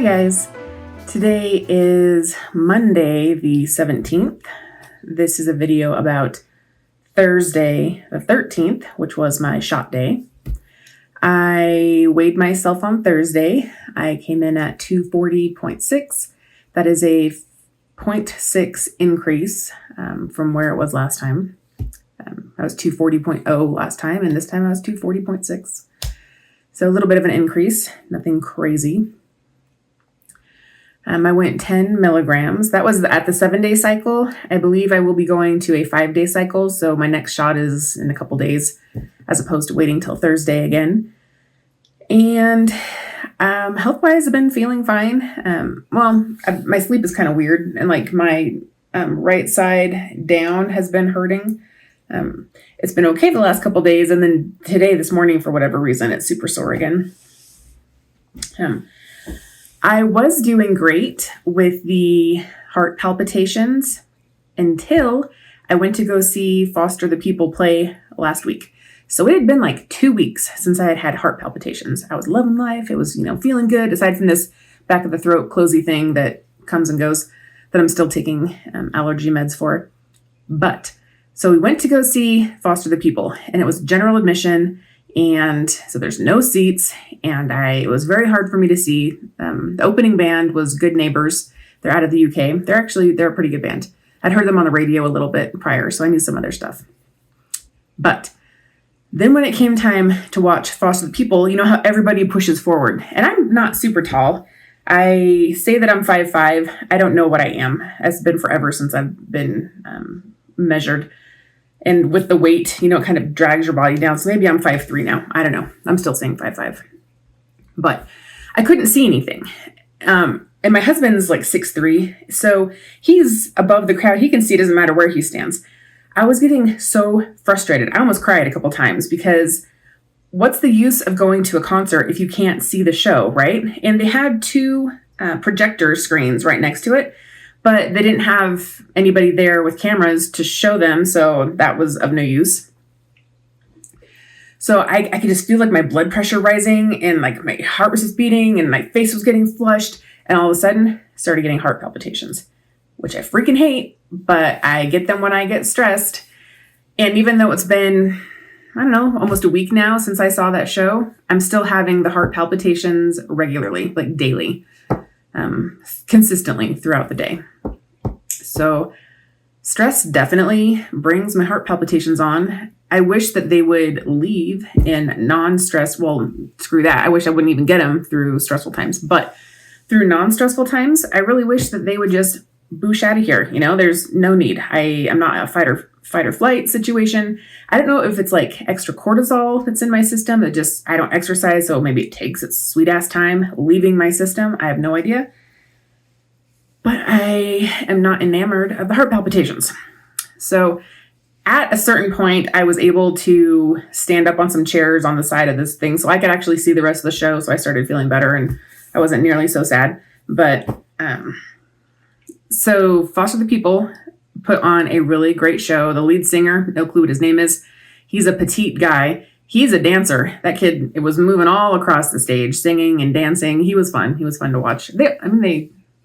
Hi guys, today is Monday the 17th. This is a video about Thursday the 13th, which was my shot day. I weighed myself on Thursday. I came in at 240.6. That is a 0.6 increase from where it was last time. I was 240.0 last time, and this time I was 240.6. So a little bit of an increase, nothing crazy. I went 10 milligrams. That was at the 7-day cycle. I believe I will be going to a 5-day cycle. So my next shot is in a couple days as opposed to waiting till Thursday again. And health-wise, I've been feeling fine. My sleep is kind of weird. And like my right side down has been hurting. It's been okay the last couple days. And then today, this morning, for whatever reason, it's super sore again. I was doing great with the heart palpitations until I went to go see Foster the People play last week. So it had been like 2 weeks since I had had heart palpitations. I was loving life. It was, feeling good, aside from this back of the throat closey thing that comes and goes that I'm still taking allergy meds for. But so we went to go see Foster the People, and it was general admission. And so there's no seats, and it was very hard for me to see. The opening band was Good Neighbors. They're out of the UK. They're a pretty good band. I'd heard them on the radio a little bit prior, so I knew some of their stuff. But then when it came time to watch Foster the People, you know how everybody pushes forward. And I'm not super tall. I say that I'm 5'5". I don't know what I am. It's been forever since I've been measured. And with the weight, it kind of drags your body down. So maybe I'm 5'3" now. I don't know. I'm still saying 5'5". But I couldn't see anything. And my husband's like 6'3". So he's above the crowd. He can see, it doesn't matter where he stands. I was getting so frustrated. I almost cried a couple times because what's the use of going to a concert if you can't see the show, right? And they had two projector screens right next to it. But they didn't have anybody there with cameras to show them, so that was of no use. So I could just feel like my blood pressure rising, and like my heart was just beating, and my face was getting flushed, and all of a sudden, I started getting heart palpitations, which I freaking hate, but I get them when I get stressed. And even though it's been, almost a week now since I saw that show, I'm still having the heart palpitations regularly, like daily. Consistently throughout the day. So stress definitely brings my heart palpitations on. I wish that they would leave in non-stress. Well, screw that. I wish I wouldn't even get them through stressful times, but through non-stressful times, I really wish that they would just boosh out of here. There's no need. I am not a fight or flight situation. I don't know if it's like extra cortisol that's in my system that just, I don't exercise. So maybe it takes its sweet ass time leaving my system. I have no idea. But I am not enamored of the heart palpitations. So at a certain point, I was able to stand up on some chairs on the side of this thing so I could actually see the rest of the show. So I started feeling better and I wasn't nearly so sad. But so Foster the People put on a really great show. The lead singer, no clue what his name is. He's a petite guy. He's a dancer. That kid, it was moving all across the stage, singing and dancing. He was fun. He was fun to watch.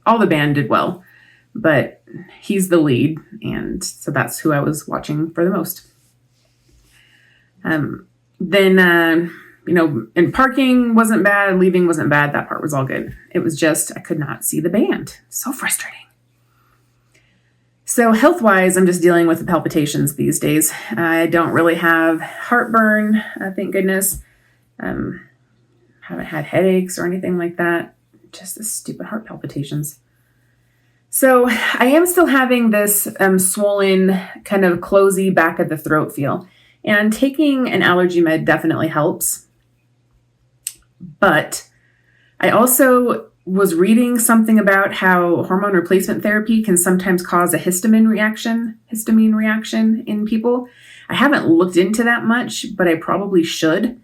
All the band did well, but he's the lead. And so that's who I was watching for the most. And parking wasn't bad. Leaving wasn't bad. That part was all good. It was just, I could not see the band. So frustrating. So health-wise, I'm just dealing with the palpitations these days. I don't really have heartburn, thank goodness. Haven't had headaches or anything like that. Just the stupid heart palpitations. So I am still having this swollen, kind of closey back of the throat feel. And taking an allergy med definitely helps. But I also was reading something about how hormone replacement therapy can sometimes cause a histamine reaction in people. I haven't looked into that much, but I probably should.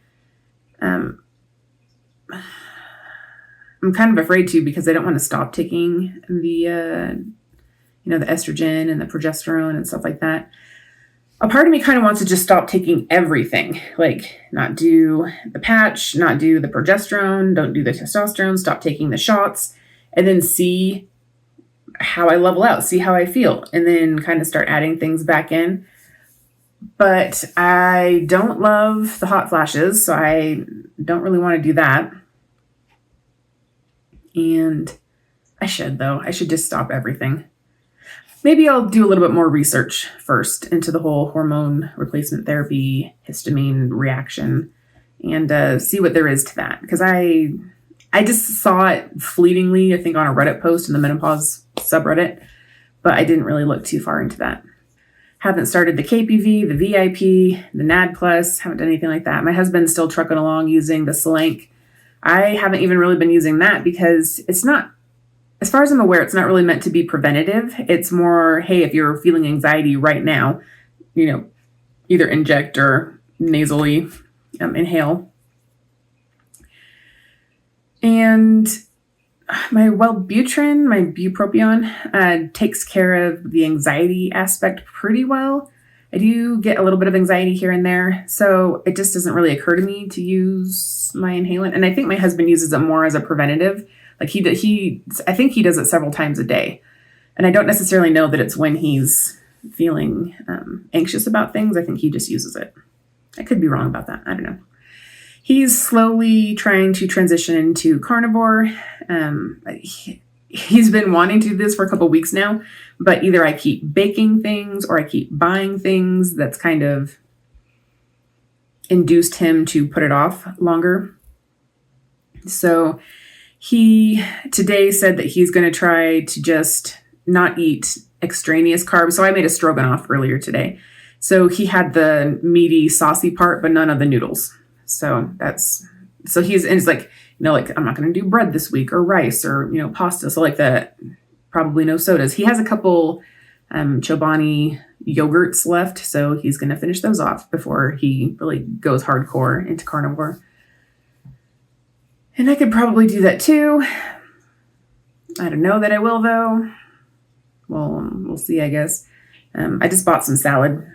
I'm kind of afraid to because I don't want to stop taking the estrogen and the progesterone and stuff like that. A part of me kind of wants to just stop taking everything, like not do the patch, not do the progesterone, don't do the testosterone, stop taking the shots, and then see how I level out, see how I feel, and then kind of start adding things back in. But I don't love the hot flashes, so I don't really want to do that. And I should, though. I should just stop everything. Maybe I'll do a little bit more research first into the whole hormone replacement therapy, histamine reaction, and see what there is to that. Because I just saw it fleetingly, I think, on a Reddit post in the menopause subreddit, but I didn't really look too far into that. Haven't started the KPV, the VIP, the NAD+, haven't done anything like that. My husband's still trucking along using the Selenk. I haven't even really been using that because it's not, as far as I'm aware, it's not really meant to be preventative. It's more, hey, if you're feeling anxiety right now, either inject or nasally inhale. And my Wellbutrin, my bupropion, takes care of the anxiety aspect pretty well. I do get a little bit of anxiety here and there, so it just doesn't really occur to me to use my inhalant. And I think my husband uses it more as a preventative. Like I think he does it several times a day. And I don't necessarily know that it's when he's feeling anxious about things. I think he just uses it. I could be wrong about that. I don't know. He's slowly trying to transition into carnivore. He's been wanting to do this for a couple weeks now, but either I keep baking things or I keep buying things that's kind of induced him to put it off longer. So he today said that he's going to try to just not eat extraneous carbs. So I made a stroganoff earlier today. So he had the meaty, saucy part, but none of the noodles. So he's like, I'm not going to do bread this week or rice or, pasta. So like probably no sodas. He has a couple Chobani yogurts left. So he's going to finish those off before he really goes hardcore into carnivore. And I could probably do that too. I don't know that I will though. Well, we'll see, I guess. I just bought some salad.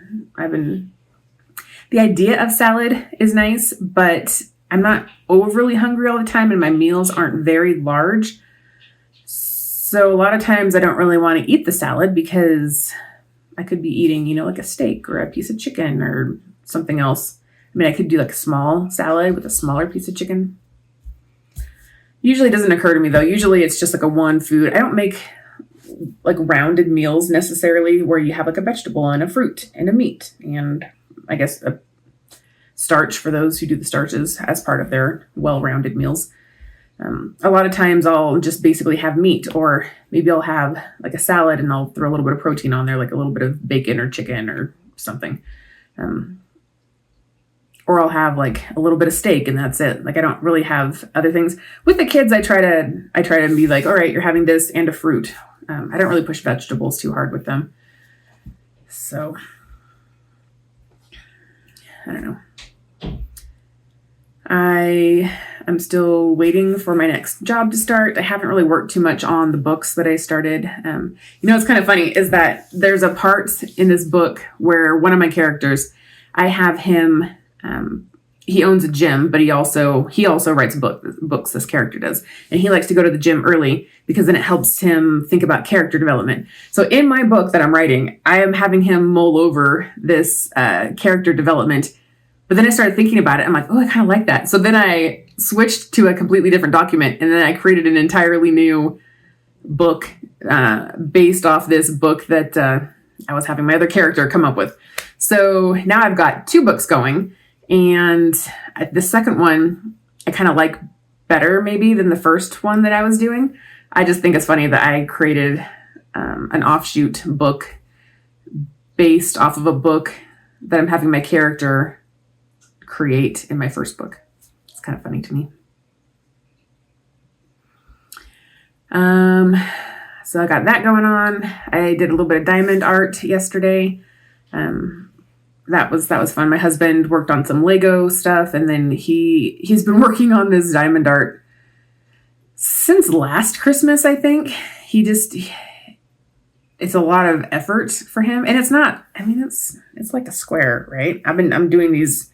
The idea of salad is nice, but I'm not overly hungry all the time and my meals aren't very large. So a lot of times I don't really want to eat the salad because I could be eating, like a steak or a piece of chicken or something else. I mean, I could do like a small salad with a smaller piece of chicken. Usually it doesn't occur to me though. Usually it's just like a one food. I don't make like rounded meals necessarily where you have like a vegetable and a fruit and a meat and I guess a starch for those who do the starches as part of their well-rounded meals. A lot of times I'll just basically have meat, or maybe I'll have like a salad and I'll throw a little bit of protein on there, like a little bit of bacon or chicken or something. Or I'll have like a little bit of steak and that's it. Like I don't really have other things. With the kids, I try to be like, all right, you're having this and a fruit. I don't really push vegetables too hard with them. So I don't know. I am still waiting for my next job to start. I haven't really worked too much on the books that I started. It's kind of funny is that there's a part in this book where one of my characters, I have him, he owns a gym, but he also writes books, this character does. And he likes to go to the gym early because then it helps him think about character development. So in my book that I'm writing, I am having him mull over this character development. But then I started thinking about it. I'm like, oh, I kind of like that. So then I switched to a completely different document. And then I created an entirely new book based off this book that I was having my other character come up with. So now I've got 2 books going. And the second one, I kind of like better maybe than the first one that I was doing. I just think it's funny that I created an offshoot book based off of a book that I'm having my character create in my first book. It's kind of funny to me. So I got that going on. I did a little bit of diamond art yesterday. That was fun. My husband worked on some Lego stuff, and then he's been working on this diamond art since last Christmas, I think. It's a lot of effort for him, and it's not, it's like a square, right? I'm doing these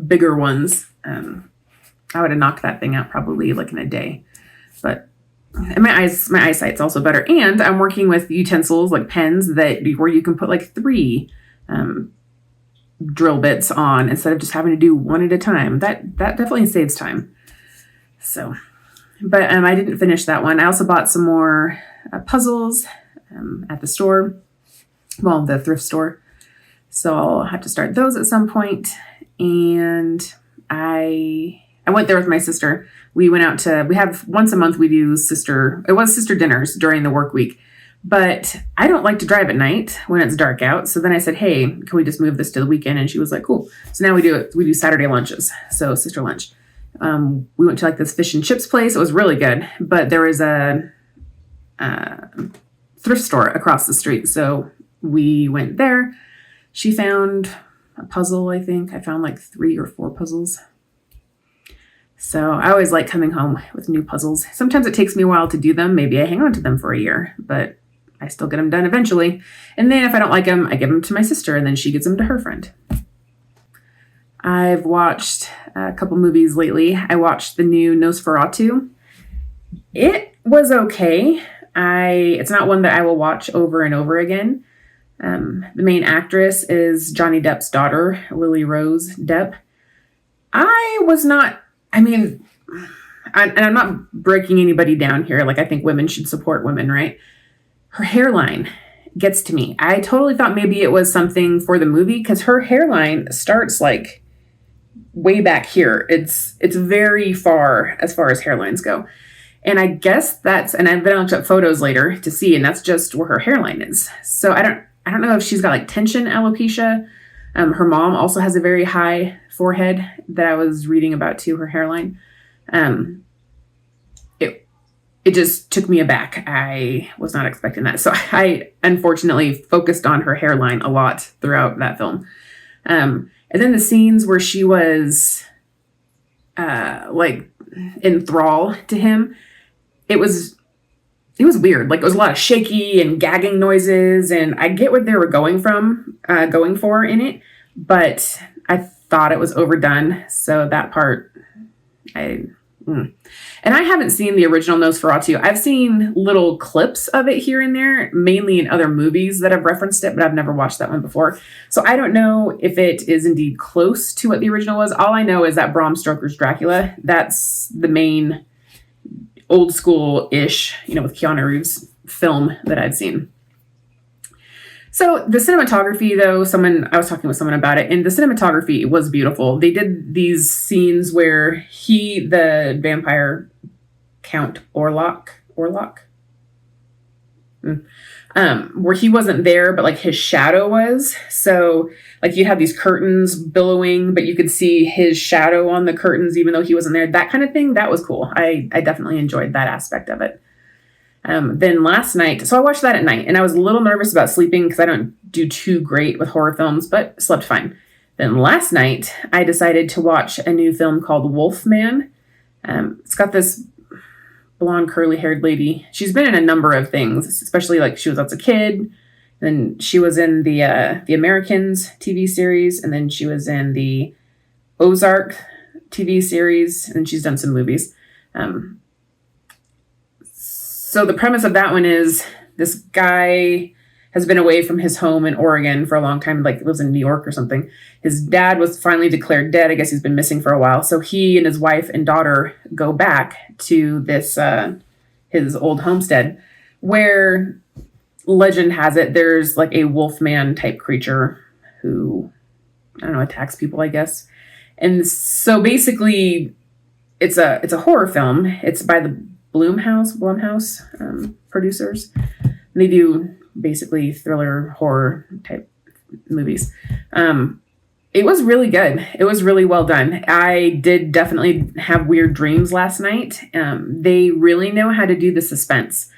bigger ones. I would have knocked that thing out probably like in a day, but and my eyesight's also better. And I'm working with utensils like pens where you can put like 3 drill bits on instead of just having to do one at a time. That definitely saves time. So, but I didn't finish that one. I also bought some more puzzles at the store, well, the thrift store. So I'll have to start those at some point. And I went there with my sister. We went out we have once a month we do sister dinners during the work week. But I don't like to drive at night when it's dark out. So then I said, hey, can we just move this to the weekend? And she was like, cool. So now we do Saturday lunches. So sister lunch. We went to like this fish and chips place. It was really good. But there was a thrift store across the street. So we went there. She found a puzzle, I think. I found like 3 or 4 puzzles. So I always like coming home with new puzzles. Sometimes it takes me a while to do them. Maybe I hang on to them for a year, but I still get them done eventually. And then if I don't like them, I give them to my sister and then she gives them to her friend. I've watched a couple movies lately. I watched the new Nosferatu. It was okay. It's not one that I will watch over and over again. The main actress is Johnny Depp's daughter, Lily Rose Depp. I'm not breaking anybody down here. Like, I think women should support women, right? Her hairline gets to me. I totally thought maybe it was something for the movie because her hairline starts like way back here. It's very far as hairlines go. And I guess and I've been looked up photos later to see, and that's just where her hairline is. So I don't know if she's got like tension alopecia. Her mom also has a very high forehead that I was reading about too, her hairline. It just took me aback. I was not expecting that. So I unfortunately focused on her hairline a lot throughout that film. And then the scenes where she was like in thrall to him, it was weird. Like, it was a lot of shaky and gagging noises, and I get what they were going for in it, but I thought it was overdone. So that part, And I haven't seen the original Nosferatu. I've seen little clips of it here and there, mainly in other movies that have referenced it, but I've never watched that one before. So I don't know if it is indeed close to what the original was. All I know is that Bram Stoker's Dracula, that's the main old school-ish, with Keanu Reeves film that I've seen. So the cinematography, though, I was talking with someone about it, and the cinematography was beautiful. They did these scenes where the vampire Count Orlok, where he wasn't there, but like his shadow was. So like you had these curtains billowing, but you could see his shadow on the curtains, even though he wasn't there. That kind of thing, that was cool. I definitely enjoyed that aspect of it. Then last night, so I watched that at night, and I was a little nervous about sleeping because I don't do too great with horror films, but slept fine. Then last night, I decided to watch a new film called Wolfman. It's got this blonde, curly-haired lady. She's been in a number of things, especially like she was as a kid. Then she was in the Americans TV series, and then she was in the Ozark TV series, and she's done some movies. So the premise of that one is this guy has been away from his home in Oregon for a long time, like lives in New York or something. His dad was finally declared dead. I guess he's been missing for a while. So he and his wife and daughter go back to this his old homestead, where legend has it there's like a wolfman type creature who, I don't know, attacks people, I guess. And so basically it's a horror film. It's by the Blumhouse producers. They do basically thriller horror type movies. It was really good. It was really well done. I did definitely have weird dreams last night. They really know how to do the suspense.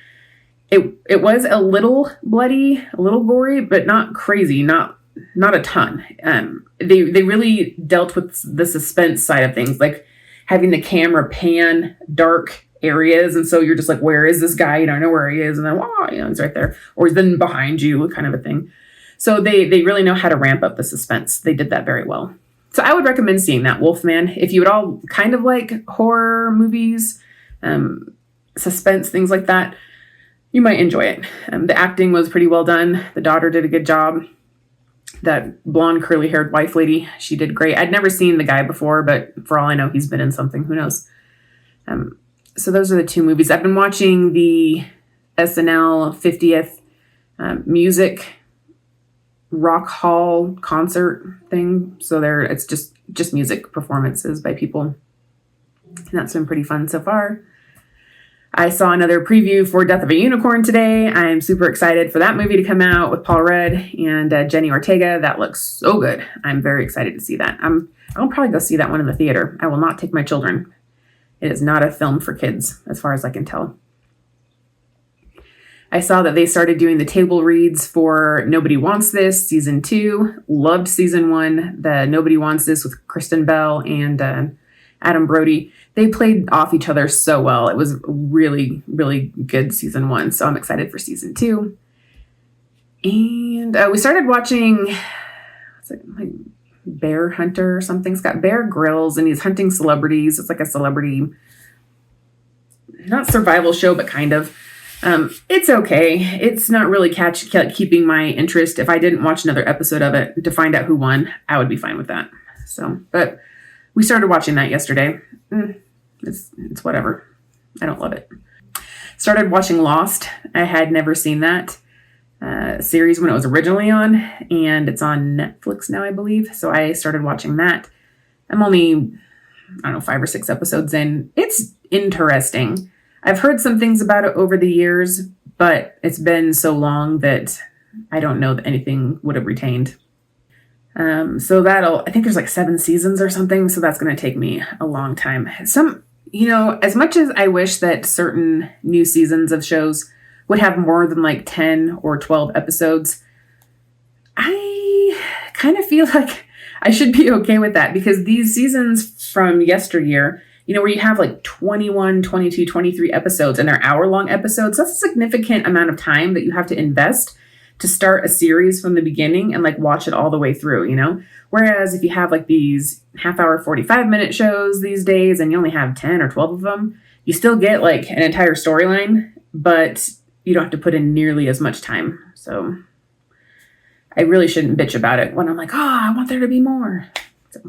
It was a little bloody, a little gory, but not crazy, not a ton. They really dealt with the suspense side of things, like having the camera pan dark areas, and so you're just like, where is this guy? You don't know where he is, and then he's right there, or he's then behind you, kind of a thing. So they really know how to ramp up the suspense. They did that very well. So I would recommend seeing that Wolfman if you would all kind of like horror movies. suspense, things like that, you might enjoy it. The acting was pretty well done. The daughter did a good job. That blonde, curly-haired wife lady, she did great. I'd never seen the guy before, but for all I know, he's been in something. Who knows? So those are the two movies. I've been watching the SNL 50th music rock hall concert thing. So it's just music performances by people. And that's been pretty fun so far. I saw another preview for Death of a Unicorn today. I'm super excited for that movie to come out with Paul Rudd and Jenny Ortega. That looks so good. I'm very excited to see that. I'll probably go see that one in the theater. I will not take my children. It is not a film for kids, as far as I can tell. I saw that they started doing the table reads for Nobody Wants This, season 2. Loved season 1, the Nobody Wants This with Kristen Bell and Adam Brody. They played off each other so well. It was really, really good season 1. So I'm excited for season 2. And we started watching, what's it, like Bear Hunter or something. It's got Bear Grylls and he's hunting celebrities. It's like a celebrity, not survival show, but kind of. It's okay. It's not really keeping my interest. If I didn't watch another episode of it to find out who won, I would be fine with that. So, but we started watching that yesterday. It's whatever. I don't love it. Started watching Lost. I had never seen that series when it was originally on, and it's on Netflix now, I believe. So I started watching that. I'm only, I don't know, 5 or 6 episodes in. It's interesting. I've heard some things about it over the years, but it's been so long that I don't know that anything would have retained. So I think there's like 7 seasons or something. So that's going to take me a long time. As much as I wish that certain new seasons of shows would have more than like 10 or 12 episodes, I kind of feel like I should be okay with that, because these seasons from yesteryear, where you have like 21, 22, 23 episodes and they're hour-long episodes, that's a significant amount of time that you have to invest to start a series from the beginning and like watch it all the way through, Whereas if you have like these half-hour, 45-minute shows these days and you only have 10 or 12 of them, you still get like an entire storyline, but you don't have to put in nearly as much time. So I really shouldn't bitch about it when I'm like, I want there to be more. So,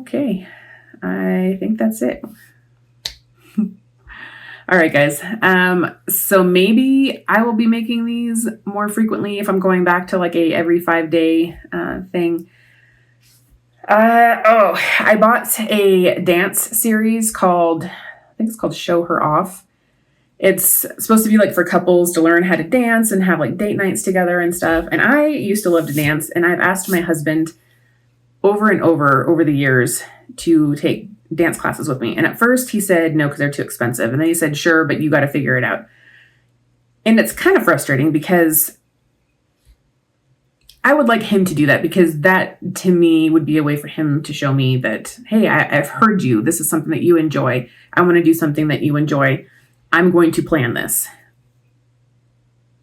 okay, I think that's it. All right, guys. So maybe I will be making these more frequently if I'm going back to like a every 5-day thing. I bought a dance series I think it's called Show Her Off. It's supposed to be like for couples to learn how to dance and have like date nights together and stuff. And I used to love to dance, and I've asked my husband over and over the years to take dance classes with me. And at first he said no, because they're too expensive. And then he said, sure, but you got to figure it out. And it's kind of frustrating because I would like him to do that, because that to me would be a way for him to show me that, hey, I've heard you. This is something that you enjoy. I want to do something that you enjoy. I'm going to plan this.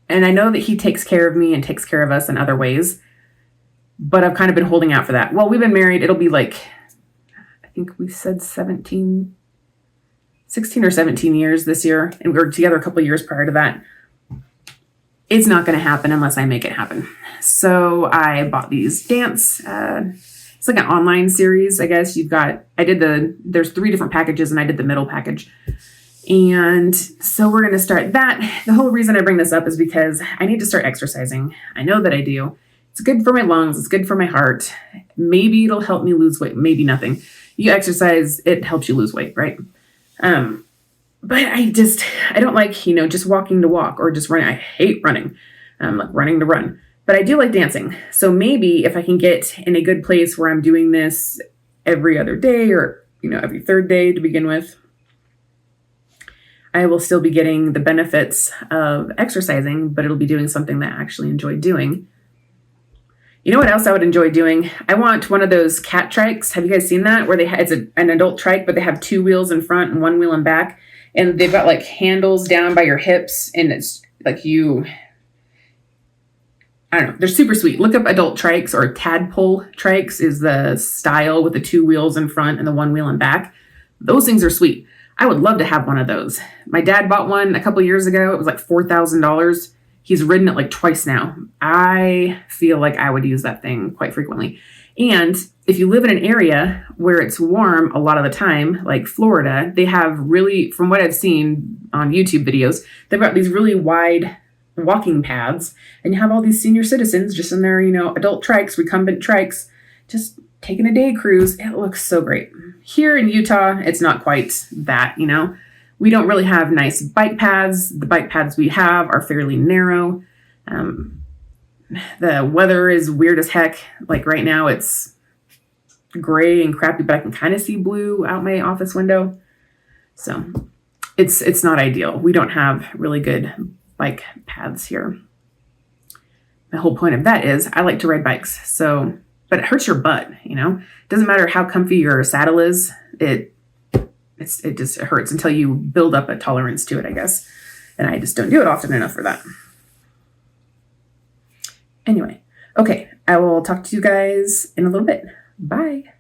And I know that he takes care of me and takes care of us in other ways, but I've kind of been holding out for that. Well, we've been married. It'll be like, I think we said 16 or 17 years this year. And we were together a couple of years prior to that. It's not going to happen unless I make it happen. So I bought these dance. It's like an online series, I guess. There's 3 different packages, and I did the middle package. And so we're going to start that. The whole reason I bring this up is because I need to start exercising. I know that I do. It's good for my lungs. It's good for my heart. Maybe it'll help me lose weight. Maybe nothing. You exercise, it helps you lose weight, right? But I don't like, just walking to walk or just running. I hate running. Like running to run. But I do like dancing. So maybe if I can get in a good place where I'm doing this every other day or, every 3rd day to begin with, I will still be getting the benefits of exercising, but it'll be doing something that I actually enjoy doing. You know what else I would enjoy doing? I want one of those cat trikes. Have you guys seen that? Where it's an adult trike, but they have 2 wheels in front and 1 wheel in back. And they've got like handles down by your hips. And it's like I don't know. They're super sweet. Look up adult trikes, or tadpole trikes is the style with the 2 wheels in front and the 1 wheel in back. Those things are sweet. I would love to have one of those. My dad bought one a couple years ago. It was like $4,000. He's ridden it like twice now. I feel like I would use that thing quite frequently. And if you live in an area where it's warm a lot of the time, like Florida, they have really, from what I've seen on YouTube videos, they've got these really wide walking paths, and you have all these senior citizens just in their, adult trikes, recumbent trikes, just taking a day cruise. It looks so great. Here in Utah, it's not quite that, We don't really have nice bike paths. The bike paths we have are fairly narrow. The weather is weird as heck. Like right now it's gray and crappy, but I can kind of see blue out my office window. So it's not ideal. We don't have really good bike paths here. The whole point of that is I like to ride bikes. But it hurts your butt, It doesn't matter how comfy your saddle is. It just hurts until you build up a tolerance to it, I guess. And I just don't do it often enough for that. Anyway, okay, I will talk to you guys in a little bit. Bye.